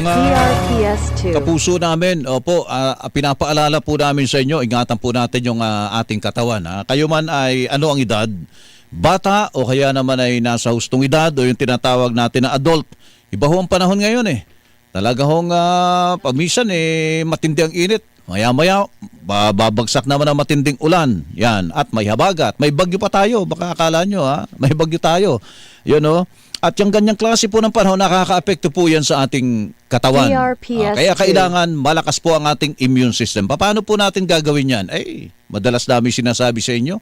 DRPS2. Kapuso namin, opo, pinapaalala po namin sa inyo, ingatan po natin yung ating katawan. Kayo man ay ano ang edad, bata o kaya naman ay nasa hustong edad o yung tinatawag natin na adult. Iba ho ang panahon ngayon eh. Talaga hong pamisan matindi ang init. Maya-maya, babagsak naman ang matinding ulan. Yan, at may habagat. May bagyo pa tayo. Baka akala nyo may bagyo tayo. Yun o. At yung ganyang klase po ng panahon, nakaka-apekto po yan sa ating katawan. Kaya kailangan malakas po ang ating immune system. Paano po natin gagawin yan? Madalas namin sinasabi sa inyo,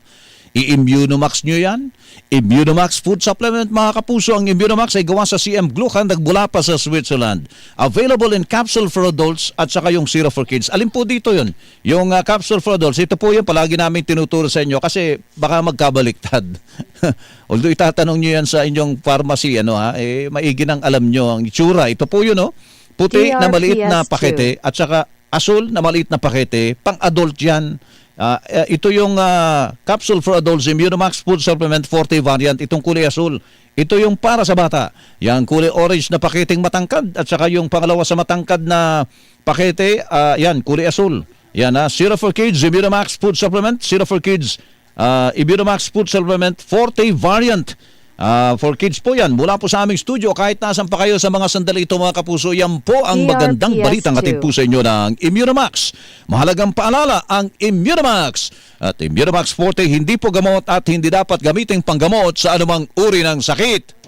i-Immunomax nyo yan. Immunomax food supplement, mga kapuso. Ang Immunomax ay gawa sa CM Glucan, nagmula pa sa Switzerland. Available in capsule for adults at saka yung syrup for kids. Alin po dito yun? Yung capsule for adults, ito po yung palagi namin tinuturo sa inyo kasi baka magkabaliktad. Although itatanong nyo yan sa inyong pharmacy, maigi nang alam nyo ang itsura. Ito po yun, puti na maliit na pakete at saka asul na maliit na pakete. Pang-adult yan. Ito yung capsule for adults, Immunomax food supplement forte variant, itong kulay asul. Ito yung para sa bata. Yung kulay orange na paketeng matangkad at saka yung pangalawa sa matangkad na pakete, yan, kulay asul. Yan, syrup for kids, Immunomax food supplement, syrup for kids, Immunomax food supplement forte variant. For kids po yan, mula po sa aming studio, kahit nasan pa kayo sa mga sandali ito mga kapuso, yan po ang magandang balitang hatid po sa inyo ng Immunomax. Mahalagang paalala, ang Immunomax at Immunomax Forte hindi po gamot at hindi dapat gamitin panggamot sa anumang uri ng sakit.